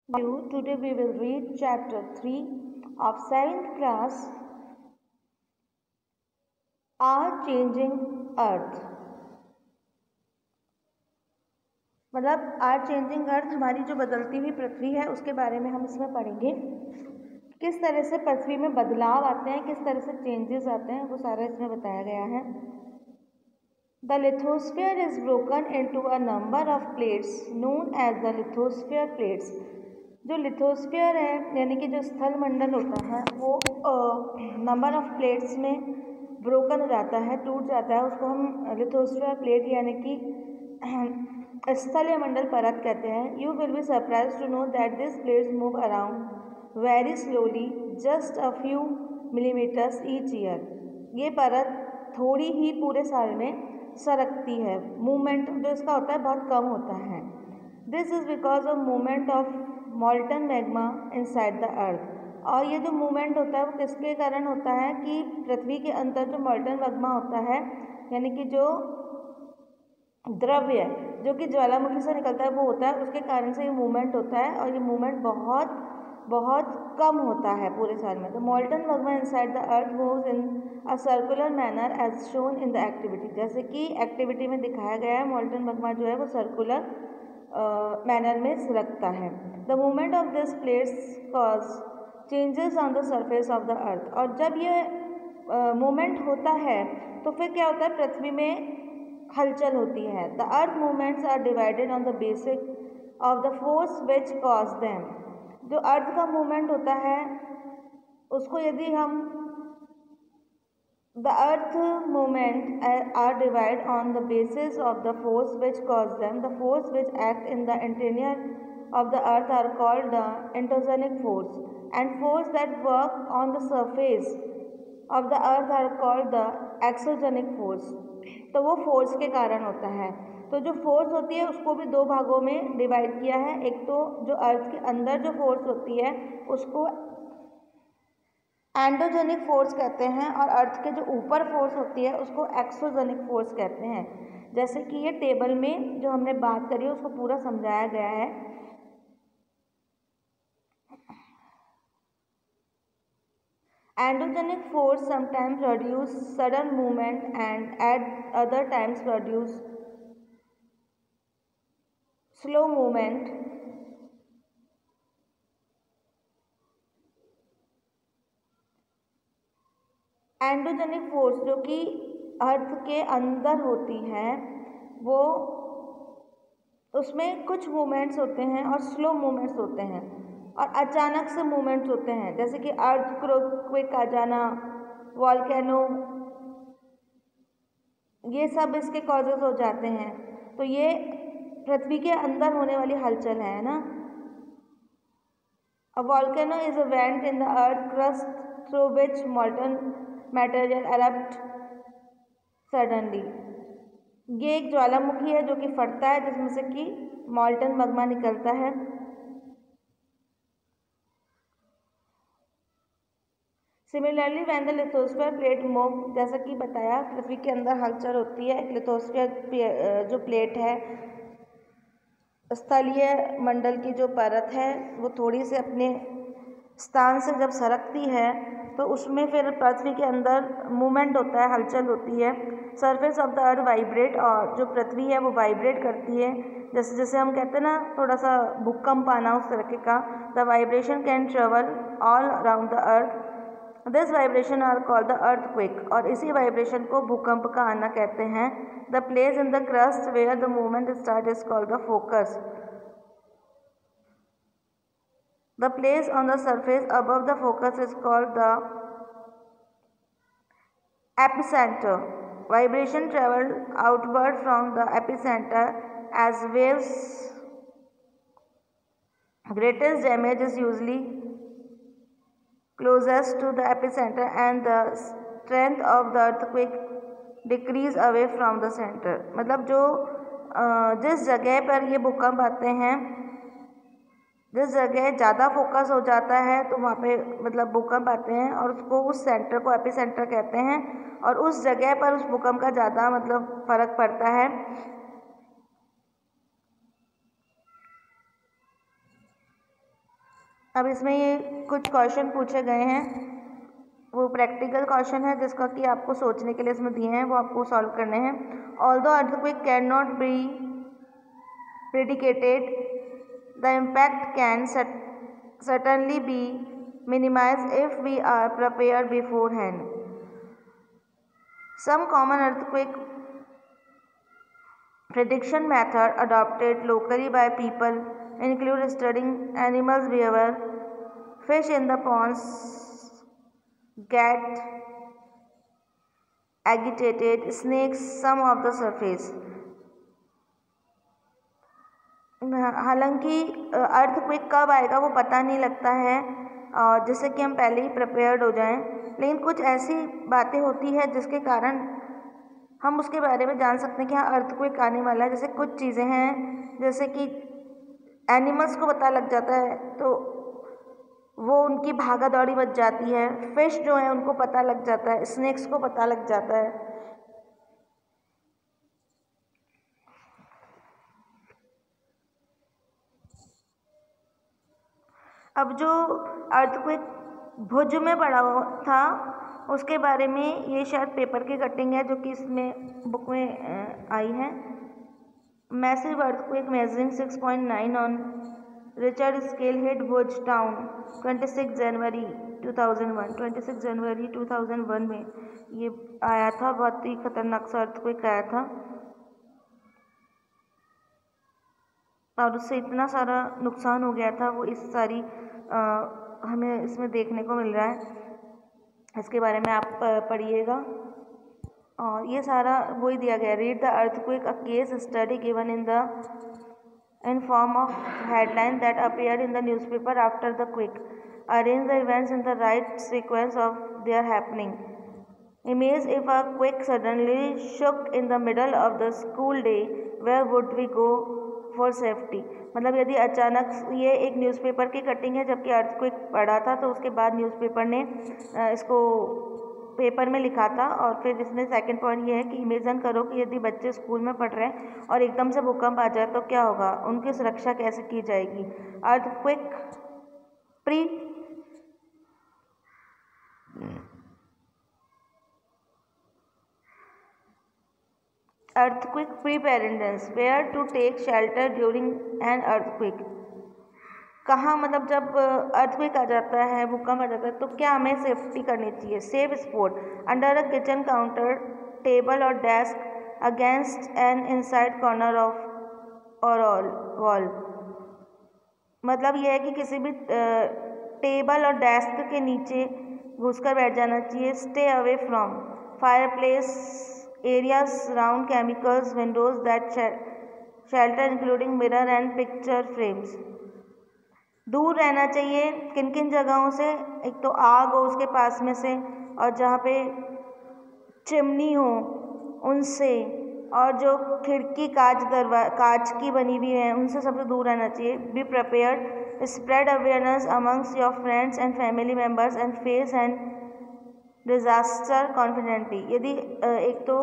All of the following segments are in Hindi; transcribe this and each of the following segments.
Today we will read chapter 3 of 7th class, Our Changing Earth। मतलब आर चेंजिंग अर्थ, हमारी जो बदलती हुई पृथ्वी है उसके बारे में हम इसमें पढ़ेंगे। किस तरह से पृथ्वी में बदलाव आते हैं, किस तरह से चेंजेस आते हैं, वो सारा इसमें बताया गया है। The lithosphere is broken into a number of plates known as the lithosphere plates. जो लिथोस्फीयर है यानी कि जो स्थल मंडल होता है वो नंबर ऑफ प्लेट्स में ब्रोकन हो जाता है, टूट जाता है। उसको हम लिथोस्फीयर प्लेट यानी कि स्थल या मंडल परत कहते हैं। You will be surprise to know that this plates move around very slowly just a few millimetres each year. ये परत थोड़ी ही पूरे साल में सरकती है। मूवमेंट जो इसका होता है बहुत कम होता है। This is because of movement of मॉल्टन magma inside the अर्थ। और ये जो मूवमेंट होता है वो किसके कारण होता है कि पृथ्वी के अंदर जो मॉल्टन मैग्मा होता है यानी कि जो द्रव्य जो कि ज्वालामुखी से निकलता है वो होता है, उसके कारण से ये मूवमेंट होता है। और ये मूवमेंट बहुत बहुत कम होता है पूरे साल में। तो molten magma inside the earth moves in a circular manner as shown in the activity. जैसे कि एक्टिविटी में दिखाया गया है, मॉल्टन मैग्मा जो है वो सर्कुलर मैनर में सरकता है। The movement of this plates cause changes on the surface of the earth. और जब ये मूवमेंट होता है तो फिर क्या होता है, पृथ्वी में हलचल होती है। The earth movements are divided on the basis of the force which cause them. जो अर्थ का मूवमेंट होता है उसको यदि हम The earth movement are divided on the basis of the force which cause them. The force which act in the interior of the earth are called the endogenic force, and force that work on the surface of the earth are called the exogenic force। तो वो फोर्स के कारण होता है। तो जो फोर्स होती है उसको भी दो भागों में डिवाइड किया है। एक तो जो अर्थ के अंदर जो फोर्स होती है उसको एंडोजेनिक फोर्स कहते हैं, और अर्थ के जो ऊपर फोर्स होती है उसको एक्सोजेनिक फोर्स कहते हैं। जैसे कि ये टेबल में जो हमने बात करी है उसको पूरा समझाया गया है। Endogenic force sometimes produce sudden movement and eight other times produce slow movement. Endogenic force जो कि अर्थ के अंदर होती है वो उसमें कुछ मूवमेंट्स होते हैं और स्लो मूवमेंट्स होते हैं और अचानक से मूवमेंट्स होते हैं, जैसे कि अर्थक्वेक आ जाना, वॉल्केनो, ये सब इसके कॉजेज हो जाते हैं। तो ये पृथ्वी के अंदर होने वाली हलचल है ना। A volcano is a vent in the earth crust through which molten material erupt suddenly. ये एक ज्वालामुखी है जो कि फटता है जिसमें से कि मॉल्टन मैग्मा निकलता है। Similarly when the lithosphere plate move, जैसा कि बताया पृथ्वी के अंदर हलचल होती है। एक लिथोस्फीयर जो प्लेट है, स्थलीय मंडल की जो परत है, वो थोड़ी से अपने स्थान से जब सरकती है तो उसमें फिर पृथ्वी के अंदर मूवमेंट होता है, हलचल होती है। Surface of the earth vibrate, और जो पृथ्वी है वो वाइब्रेट करती है। जैसे जैसे हम कहते हैं ना थोड़ा सा भूकंप आना, उस तरीके का। The vibration can travel all around the earth. This vibration are called the earthquake, और इसी वाइब्रेशन को भूकंप का आना कहते हैं। The place in the crust where the movement start is called the focus. The place on the surface above the focus is called the epicenter. Vibration travel outward from the epicenter as waves. Greatest damage is usually closest to the epicenter, and the strength of the earthquake decrease away from the center. मतलब जो जिस जगह पर ये भूकंप आते हैं, जिस जगह ज़्यादा फोकस हो जाता है तो वहाँ पे मतलब भूकंप आते हैं, और उसको उस सेंटर को एपिसेंटर कहते हैं। और उस जगह पर उस भूकंप का ज़्यादा मतलब फ़र्क पड़ता है। अब इसमें ये कुछ क्वेश्चन पूछे गए हैं, वो प्रैक्टिकल क्वेश्चन है जिसका कि आपको सोचने के लिए इसमें दिए हैं, वो आपको सॉल्व करने हैं। Although earthquake can not be predicated, the impact can certainly be minimized if we are prepared beforehand. Some common earthquake prediction methods adopted locally by people include studying animals' behavior. Fish in the ponds get agitated, snakes some of the surface. हालांकि अर्थक्वेक कब आएगा वो पता नहीं लगता है, और जिससे कि हम पहले ही प्रिपेयर्ड हो जाएं, लेकिन कुछ ऐसी बातें होती है जिसके कारण हम उसके बारे में जान सकते हैं कि हाँ अर्थक्वेक आने वाला है। जैसे कुछ चीज़ें हैं, जैसे कि एनिमल्स को पता लग जाता है तो वो उनकी भागा दौड़ी बच जाती है, फिश जो है उनको पता लग जाता है, स्नेक्स को पता लग जाता है। अब जो अर्थक्वेक भुज में पड़ा हुआ था उसके बारे में ये शायद पेपर की कटिंग है जो कि इसमें बुक में आई है। Massive earthquake measuring 6.9 on Richard scale hit Bhuj town 26 जनवरी 2001। 26 जनवरी 2001 में ये आया था, बहुत ही खतरनाक सा अर्थक्वेक आया था और उससे इतना सारा नुकसान हो गया था, वो इस सारी हमें इसमें देखने को मिल रहा है। इसके बारे में आप पढ़िएगा और ये सारा वही दिया गया। Read the earthquake, a case study given in form of headline that appeared in the newspaper after the quake. Arrange the events in the right sequence of their happening. Image, if a quake suddenly shook in the middle of the school day, where would we go for safety? मतलब यदि अचानक, ये एक न्यूज़पेपर की कटिंग है जबकि अर्थक्वेक पड़ा था तो उसके बाद न्यूज़पेपर ने इसको पेपर में लिखा था। और फिर इसमें सेकंड पॉइंट ये है कि इमेजिन करो कि यदि बच्चे स्कूल में पढ़ रहे हैं और एकदम से भूकंप आ जाए तो क्या होगा, उनकी सुरक्षा कैसे की जाएगी। Earthquake preparedness, where to take shelter during an earthquake. कहाँ, मतलब जब अर्थक्वेक आ जाता है, भूकंप आ जाता है तो क्या हमें सेफ्टी करनी चाहिए। Safe spot, under a kitchen counter, table or desk, against an inside corner of or wall. मतलब यह है कि किसी भी टेबल और डेस्क के नीचे घुसकर बैठ जाना चाहिए। Stay away from fireplace areas, round chemicals, Windows that shelter including mirror and picture frames. दूर रहना चाहिए किन किन जगहों से, एक तो आग हो उसके पास में से, और जहाँ पे चिमनी हो उनसे, और जो खिड़की कांच की बनी हुई है उनसे सबसे दूर रहना चाहिए। Be prepared, spread awareness amongst your friends and family members and face and disaster confidently. यदि एक तो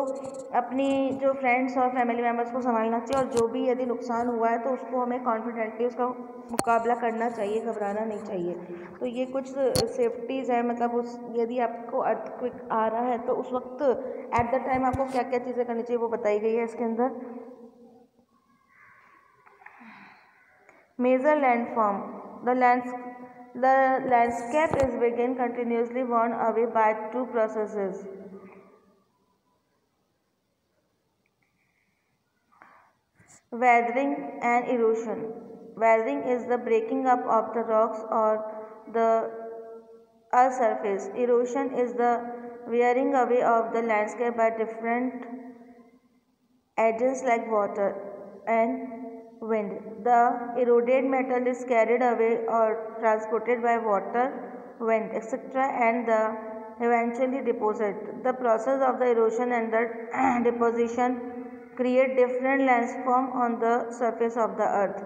अपनी जो फ्रेंड्स और फैमिली मेम्बर्स को संभालना चाहिए, और जो भी यदि नुकसान हुआ है तो उसको हमें कॉन्फिडेंटली उसका मुकाबला करना चाहिए, घबराना नहीं चाहिए। तो ये कुछ सेफ्टीज़ है, मतलब उस यदि आपको अर्थक्वेक आ रहा है तो उस वक्त एट द टाइम आपको क्या क्या चीज़ें करनी चाहिए वो बताई गई है इसके अंदर। Major landform, The landscape is being continuously worn away by two processes. Weathering and erosion. Weathering is the breaking up of the rocks or the earth's surface. Erosion is the wearing away of the landscape by different agents like water and wind. The eroded metal is carried away or transported by water, wind, etc. and eventually deposited. The process of the erosion and the deposition create different landform on the surface of the earth.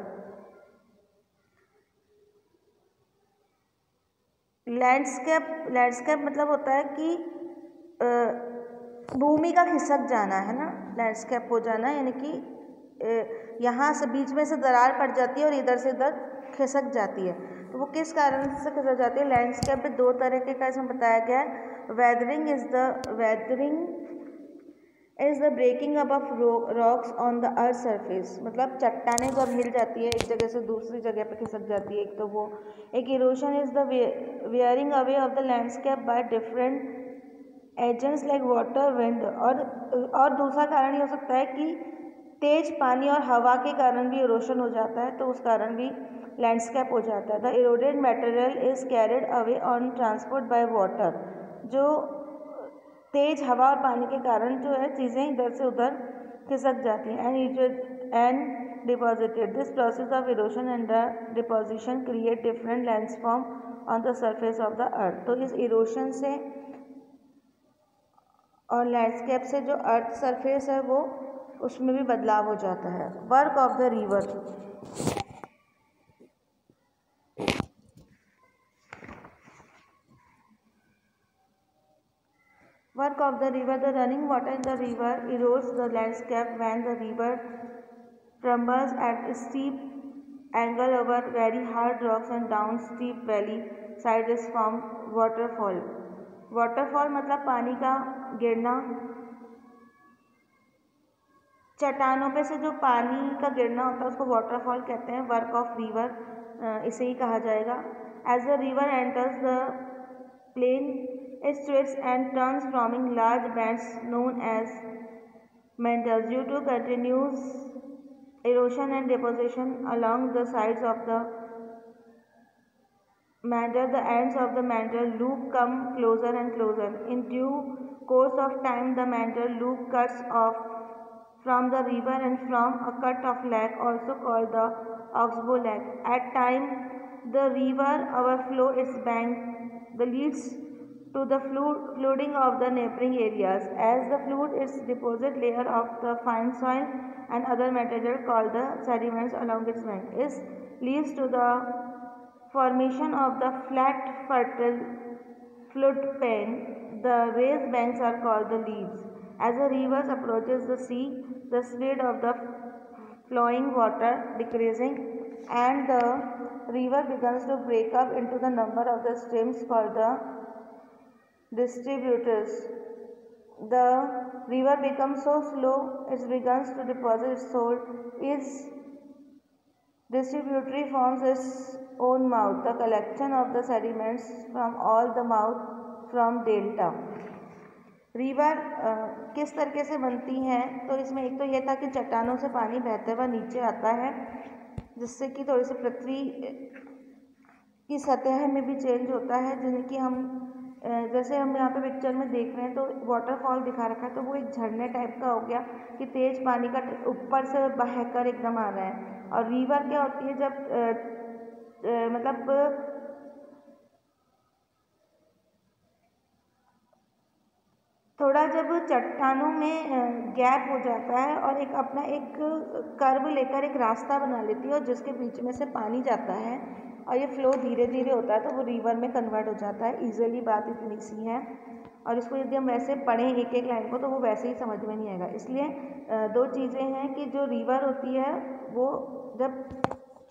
Landscape मतलब होता है कि भूमि का खिसक जाना है ना, लैंडस्केप हो जाना, यानी कि यहाँ से बीच में से दरार पड़ जाती है और इधर से इधर खिसक जाती है। तो वो किस कारण से खिसक जाती है? लैंडस्केप में दो तरीके का इसमें बताया गया है। Weathering is the breaking up of rocks on the earth surface, मतलब चट्टानें जब हिल जाती है एक जगह से दूसरी जगह पे खिसक जाती है, एक तो वो एक erosion is the wearing away of the landscape by different agents like water, wind, और दूसरा कारण ये हो सकता है कि तेज पानी और हवा के कारण भी इरोशन हो जाता है, तो उस कारण भी लैंडस्केप हो जाता है। The eroded material is carried away on transport by water, जो तेज हवा और पानी के कारण जो है चीज़ें इधर से उधर खिसक जाती हैं। And deposited, this process of erosion and deposition create different landform on the surface of the earth. तो इस इरोशन से और लैंडस्केप से जो अर्थ सरफेस है वो उसमें भी बदलाव हो जाता है। Work of the river, work of the river, the running water in the river erodes the landscape when the river tumbles at a steep angle over very hard rocks and down steep valley sides form waterfall. waterfall मतलब पानी का गिरना, चट्टानों पे से जो पानी का गिरना होता है उसको वाटरफॉल कहते हैं। वर्क ऑफ रिवर इसे ही कहा जाएगा। As the river enters the plain it twists and turns, forming large bands known as meanders due to continuous erosion and deposition along the sides of the meander. The ends of the meander loop come closer and closer. In due course of time, the meander loop cuts off from the river and from a cut of lake, also called the oxbow lake. At time, the river overflow its bank, the leads to the flooding of the neighboring areas. As the flood, its deposit layer of the fine soil and other material called the sediments along its bank. This leads to the formation of the flat, fertile floodplain. The raised banks are called the leads. As the river approaches the sea, the speed of the flowing water decreasing, and the river begins to break up into the number of the streams called the distributors. The river becomes so slow it begins to deposit its soul. Its distributary forms its own mouth, the collection of the sediments from all the mouth from delta. River किस तरीके से बनती हैं? तो इसमें एक तो ये था कि चट्टानों से पानी बहते हुए नीचे आता है, जिससे कि थोड़ी सी पृथ्वी की सतह में भी चेंज होता है, जिन्हें कि हम जैसे हम यहाँ पे पिक्चर में देख रहे हैं तो वाटरफॉल दिखा रखा है, तो वो एक झरने टाइप का हो गया कि तेज पानी का ऊपर से बहकर एकदम आ रहा है। और रिवर क्या होती है? जब मतलब थोड़ा जब चट्टानों में गैप हो जाता है और एक अपना एक कर्व लेकर एक रास्ता बना लेती है और जिसके बीच में से पानी जाता है और ये फ्लो धीरे धीरे होता है, तो वो रिवर में कन्वर्ट हो जाता है। ईजिली बात इतनी सी है, और इसको यदि हम वैसे पढ़ें एक एक लाइन को तो वो वैसे ही समझ में नहीं आएगा। इसलिए दो चीज़ें हैं कि जो रिवर होती है वो जब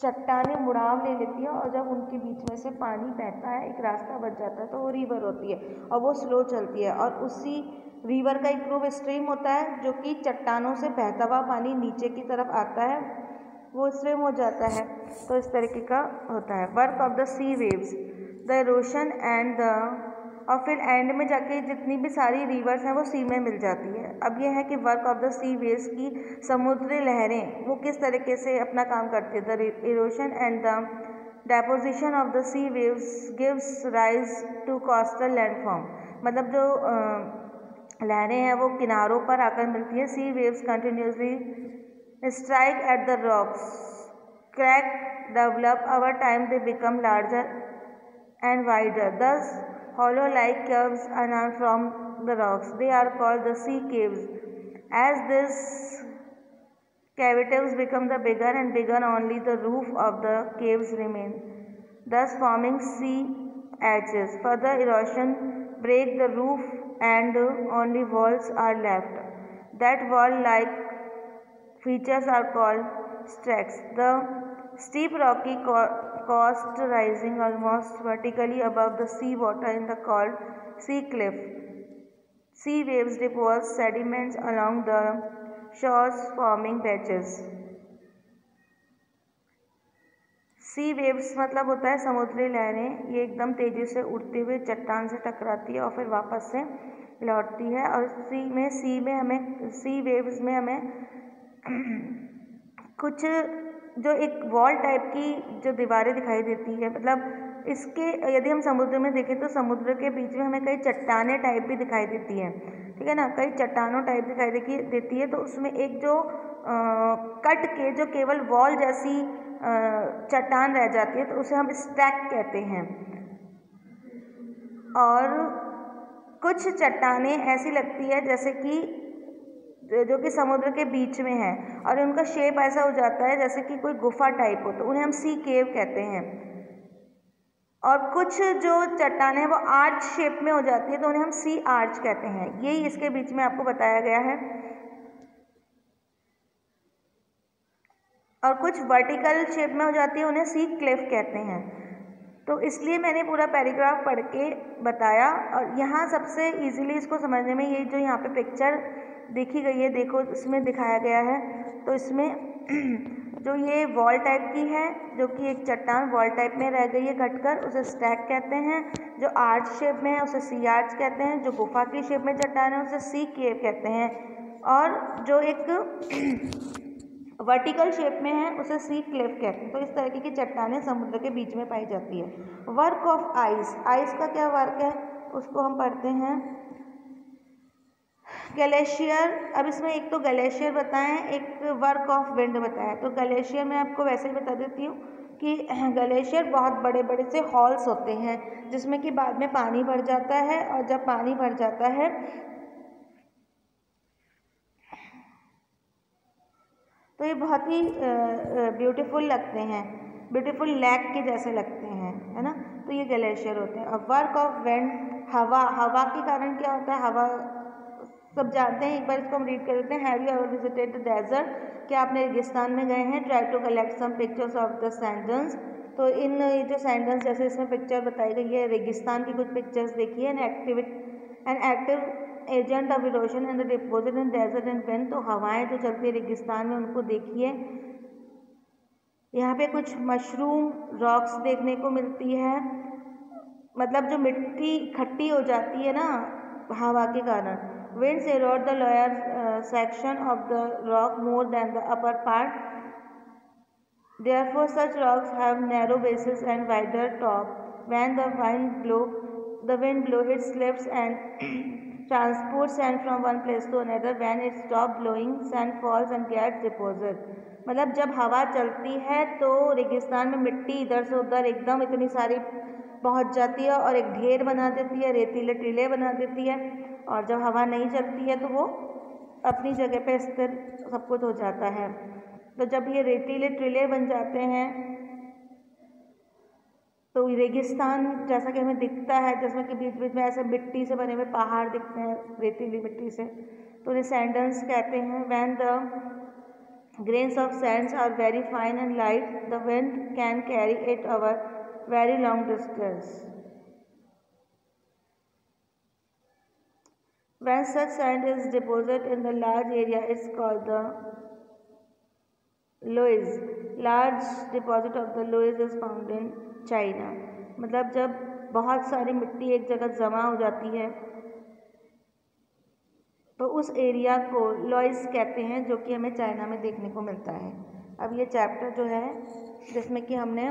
चट्टानें मुड़ाव ले लेती है और जब उनके बीच में से पानी बहता है, एक रास्ता बच जाता है, तो वो रिवर होती है और वो स्लो चलती है। और उसी रिवर का एक रूप स्ट्रीम होता है जो कि चट्टानों से बहता हुआ पानी नीचे की तरफ आता है, वो स्ट्रीम हो जाता है। तो इस तरीके का होता है। Work of the sea waves, the erosion and the, और फिर एंड में जाके जितनी भी सारी रिवर्स हैं वो सी में मिल जाती है। अब यह है कि work of the sea waves की समुद्री लहरें वो किस तरीके से अपना काम करती है। The erosion and the deposition of the sea waves gives rise to coastal landform, मतलब जो लहरें हैं वो किनारों पर आकर मिलती है। Sea waves continuously strike at the rocks, crack develop over time, they become larger and wider, thus hollow-like curves emerge from the rocks. They are called the sea caves. As these cavities become the bigger and bigger, only the roof of the caves remain, thus forming sea arches. Further erosion break the roof and only walls are left. That wall-like features are called stacks. The steep rocky coast rising almost vertically above the sea water in the called sea cliff. Sea waves deposit sediments along the shores forming patches. Sea waves मतलब होता है समुद्री लहरें। ये एकदम तेज़ी से उड़ते हुए चट्टान से टकराती है और फिर वापस से लौटती है। और सी वेव्स में हमें कुछ जो एक वॉल टाइप की जो दीवारें दिखाई देती है, मतलब इसके यदि हम समुद्र में देखें तो समुद्र के बीच में हमें कई चट्टानें टाइप भी दिखाई देती हैं, ठीक है ना, कई चट्टानों टाइप दिखाई देती है। तो उसमें एक जो कट के जो केवल वॉल जैसी चट्टान रह जाती है तो उसे हम स्टैक कहते हैं। और कुछ चट्टानें ऐसी लगती है जैसे कि जो कि समुद्र के बीच में है और उनका शेप ऐसा हो जाता है जैसे कि कोई गुफा टाइप हो, तो उन्हें हम सी केव कहते हैं। और कुछ जो चट्टानें हैं वो आर्च शेप में हो जाती है तो उन्हें हम सी आर्च कहते हैं। यही इसके बीच में आपको बताया गया है। और कुछ वर्टिकल शेप में हो जाती है, उन्हें सी क्लिफ कहते हैं। तो इसलिए मैंने पूरा पैराग्राफ पढ़ के बताया। और यहाँ सबसे इजीली इसको समझने में ये जो यहाँ पे पिक्चर देखी गई है, देखो इसमें दिखाया गया है। तो इसमें जो ये वॉल टाइप की है, जो कि एक चट्टान वॉल टाइप में रह गई है कटकर, उसे स्टैक कहते हैं। जो आर्च शेप में है उसे सी आर्च कहते हैं। जो गुफा की शेप में चट्टान है उसे सी केव कहते हैं। और जो एक वर्टिकल शेप में है उसे सी क्लिफ कहते हैं। तो इस तरीके की चट्टानें समुद्र के बीच में पाई जाती है। वर्क ऑफ आइस, आइस का क्या वर्क है उसको हम पढ़ते हैं। ग्लेशियर, अब इसमें एक तो ग्लेशियर बताएं, एक वर्क ऑफ विंड बताया। तो ग्लेशियर मैं आपको वैसे ही बता देती हूँ कि ग्लेशियर बहुत बड़े बड़े से हॉल्स होते हैं जिसमें कि बाद में पानी भर जाता है। और जब पानी भर जाता है तो ये बहुत ही ब्यूटीफुल लगते हैं, ब्यूटीफुल लेक के जैसे लगते हैं, है ना। तो ये ग्लेशियर होते हैं। अब वर्क ऑफ विंड, हवा, हवा के कारण क्या होता है, हवा सब जानते हैं। एक बार इसको हम रीड कर लेते हैं। Have you ever visited the desert, क्या आपने रेगिस्तान में गए हैं। Try to collect some pictures of the sandals, तो इन ये जो सैंडल्स जैसे इसमें पिक्चर बताई गई है, रेगिस्तान की कुछ पिक्चर्स देखिए। An active agent of erosion and the deposit in desert and wind, तो हवाएं जो चलती है रेगिस्तान में उनको देखिए। यहाँ पे कुछ मशरूम रॉक्स देखने को मिलती है, मतलब जो मिट्टी खट्टी हो जाती है ना हवा के कारण। Winds erode the lower section of the rock more than the upper part. Therefore, such rocks have narrow bases and wider top. When the wind blows, it lifts and transports sand from one place to another. When it stops blowing, sand falls and gets deposited. मतलब जब हवा चलती है तो रेगिस्तान में मिट्टी इधर से उधर एकदम इतनी सारी पहुंच जाती है और एक ढेर बना देती है, रेतीले टीले बना देती है। और जब हवा नहीं चलती है तो वो अपनी जगह पे स्थिर सब कुछ हो जाता है। तो जब ये रेतीले टीले बन जाते हैं तो रेगिस्तान जैसा कि हमें दिखता है, जिसमें कि बीच बीच में ऐसे मिट्टी से बने हुए पहाड़ दिखते हैं रेतीली मिट्टी से, तो उन्हें सैंडल्स कहते हैं। When the grains of sands are very fine and light, the wind can carry it over very long distance. When such sand is deposited in the large area, it's called the loess. Large deposit of the loess is found in China. मतलब जब बहुत सारी मिट्टी एक जगह जमा हो जाती है तो उस एरिया को लॉयस कहते हैं, जो कि हमें चाइना में देखने को मिलता है। अब ये चैप्टर जो है जिसमें कि हमने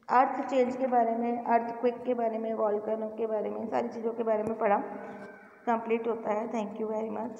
अर्थ चेंज के बारे में, अर्थक्वेक के बारे में, वॉल्केनो के बारे में, सारी चीज़ों के बारे में पढ़ा, कंप्लीट होता है। Thank you very much.